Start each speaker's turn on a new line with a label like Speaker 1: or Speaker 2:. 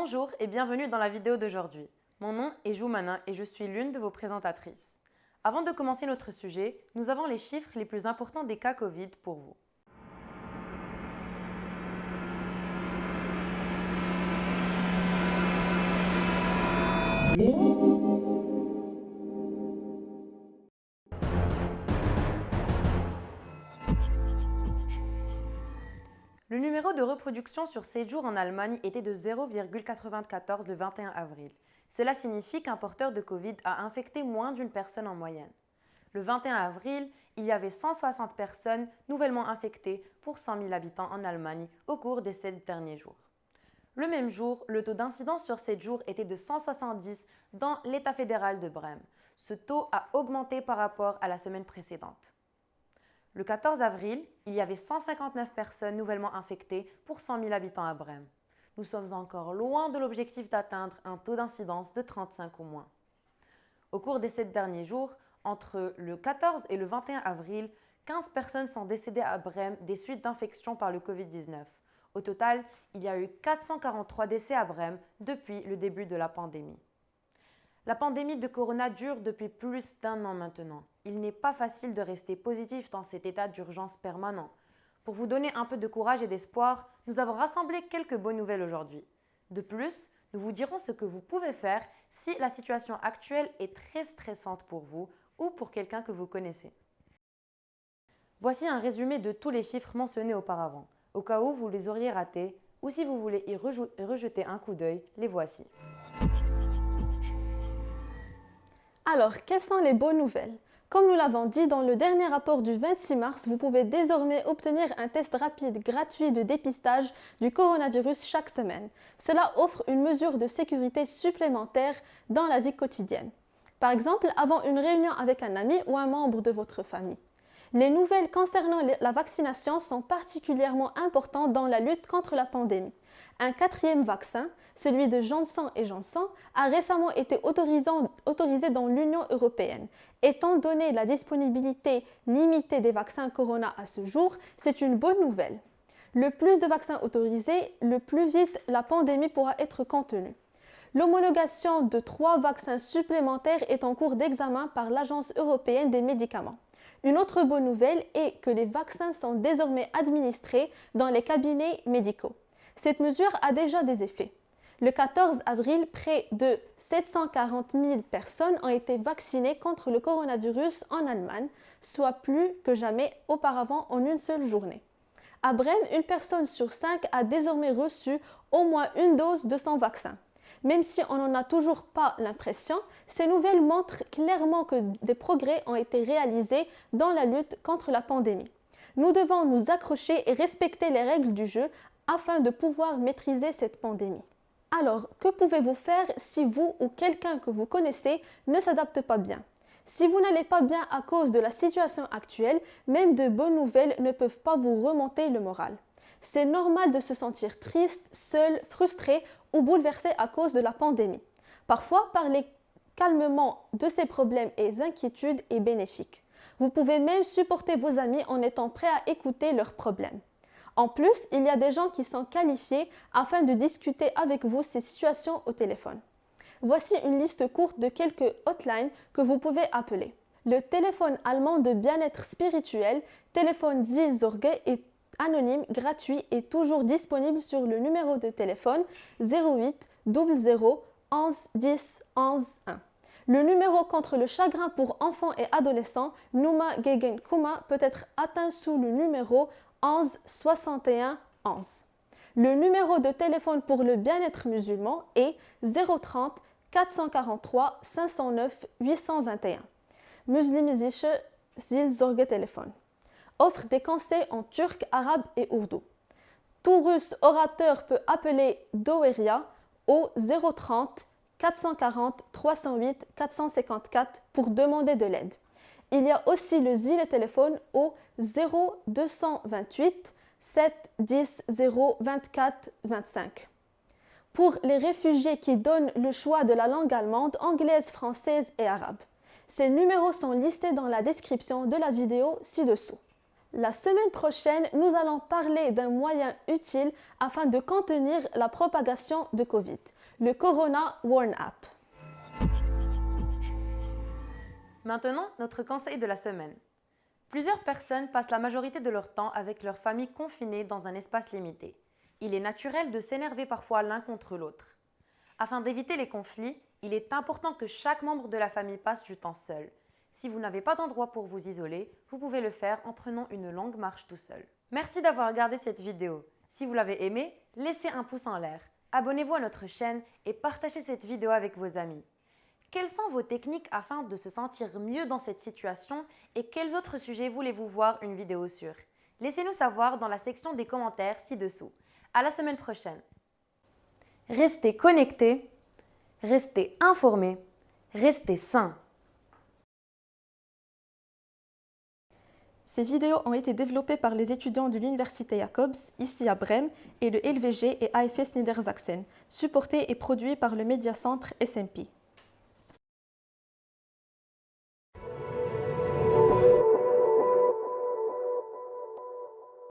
Speaker 1: Bonjour et bienvenue dans la vidéo d'aujourd'hui. Mon nom est Joumana et je suis l'une de vos présentatrices. Avant de commencer notre sujet, nous avons les chiffres les plus importants des cas Covid pour vous. Le numéro de reproduction sur 7 jours en Allemagne était de 0,94 le 21 avril. Cela signifie qu'un porteur de Covid a infecté moins d'une personne en moyenne. Le 21 avril, il y avait 160 personnes nouvellement infectées pour 100 000 habitants en Allemagne au cours des 7 derniers jours. Le même jour, le taux d'incidence sur 7 jours était de 170 dans l'État fédéral de Brême. Ce taux a augmenté par rapport à la semaine précédente. Le 14 avril, il y avait 159 personnes nouvellement infectées pour 100 000 habitants à Brême. Nous sommes encore loin de l'objectif d'atteindre un taux d'incidence de 35 ou moins. Au cours des 7 derniers jours, entre le 14 et le 21 avril, 15 personnes sont décédées à Brême des suites d'infection par le Covid-19. Au total, il y a eu 443 décès à Brême depuis le début de la pandémie. La pandémie de Corona dure depuis plus d'1 an maintenant. Il n'est pas facile de rester positif dans cet état d'urgence permanent. Pour vous donner un peu de courage et d'espoir, nous avons rassemblé quelques bonnes nouvelles aujourd'hui. De plus, nous vous dirons ce que vous pouvez faire si la situation actuelle est très stressante pour vous ou pour quelqu'un que vous connaissez. Voici un résumé de tous les chiffres mentionnés auparavant. Au cas où vous les auriez ratés ou si vous voulez y rejeter un coup d'œil, les voici.
Speaker 2: Alors, quelles sont les bonnes nouvelles? Comme nous l'avons dit dans le dernier rapport du 26 mars, vous pouvez désormais obtenir un test rapide gratuit de dépistage du coronavirus chaque semaine. Cela offre une mesure de sécurité supplémentaire dans la vie quotidienne. Par exemple, avant une réunion avec un ami ou un membre de votre famille. Les nouvelles concernant la vaccination sont particulièrement importantes dans la lutte contre la pandémie. Un 4e vaccin, celui de Johnson & Johnson, a récemment été autorisé dans l'Union européenne. Étant donné la disponibilité limitée des vaccins Corona à ce jour, c'est une bonne nouvelle. Le plus de vaccins autorisés, le plus vite la pandémie pourra être contenue. L'homologation de 3 vaccins supplémentaires est en cours d'examen par l'Agence européenne des médicaments. Une autre bonne nouvelle est que les vaccins sont désormais administrés dans les cabinets médicaux. Cette mesure a déjà des effets. Le 14 avril, près de 740 000 personnes ont été vaccinées contre le coronavirus en Allemagne, soit plus que jamais auparavant en une seule journée. À Brême, une personne sur 5 a désormais reçu au moins une dose de son vaccin. Même si on n'en a toujours pas l'impression, ces nouvelles montrent clairement que des progrès ont été réalisés dans la lutte contre la pandémie. Nous devons nous accrocher et respecter les règles du jeu afin de pouvoir maîtriser cette pandémie. Alors, que pouvez-vous faire si vous ou quelqu'un que vous connaissez ne s'adapte pas bien? Si vous n'allez pas bien à cause de la situation actuelle, même de bonnes nouvelles ne peuvent pas vous remonter le moral. C'est normal de se sentir triste, seul, frustré ou bouleversé à cause de la pandémie. Parfois, parler calmement de ces problèmes et inquiétudes est bénéfique. Vous pouvez même supporter vos amis en étant prêt à écouter leurs problèmes. En plus, il y a des gens qui sont qualifiés afin de discuter avec vous ces situations au téléphone. Voici une liste courte de quelques hotlines que vous pouvez appeler. Le téléphone allemand de bien-être spirituel, téléphone Seelsorge, est anonyme, gratuit et toujours disponible sur le numéro de téléphone 08 00 11 10 11 1. Le numéro contre le chagrin pour enfants et adolescents, Nummer gegen Kummer, peut être atteint sous le numéro 11 61 11. Le numéro de téléphone pour le bien-être musulman est 030 443 509 821. Muslimische Seelsorge Téléphone. Offre des conseils en turc, arabe et ourdou. Tout russe orateur peut appeler Doeria au 030 440 308 454 pour demander de l'aide. Il y a aussi le Zile téléphone au 0228 710 0 24 25. Pour les réfugiés qui donnent le choix de la langue allemande, anglaise, française et arabe. Ces numéros sont listés dans la description de la vidéo ci-dessous. La semaine prochaine, nous allons parler d'un moyen utile afin de contenir la propagation de Covid, le Corona Warn App.
Speaker 1: Maintenant, notre conseil de la semaine. Plusieurs personnes passent la majorité de leur temps avec leur famille confinée dans un espace limité. Il est naturel de s'énerver parfois l'un contre l'autre. Afin d'éviter les conflits, il est important que chaque membre de la famille passe du temps seul. Si vous n'avez pas d'endroit pour vous isoler, vous pouvez le faire en prenant une longue marche tout seul. Merci d'avoir regardé cette vidéo. Si vous l'avez aimée, laissez un pouce en l'air. Abonnez-vous à notre chaîne et partagez cette vidéo avec vos amis. Quelles sont vos techniques afin de se sentir mieux dans cette situation et quels autres sujets voulez-vous voir une vidéo sur? Laissez-nous savoir dans la section des commentaires ci-dessous. À la semaine prochaine. Restez connectés, restez informés, restez sains.
Speaker 2: Ces vidéos ont été développées par les étudiants de l'Université Jacobs, ici à Brême, et le LVG et AFS Niedersachsen, supportées et produites par le Médiacentre SMP.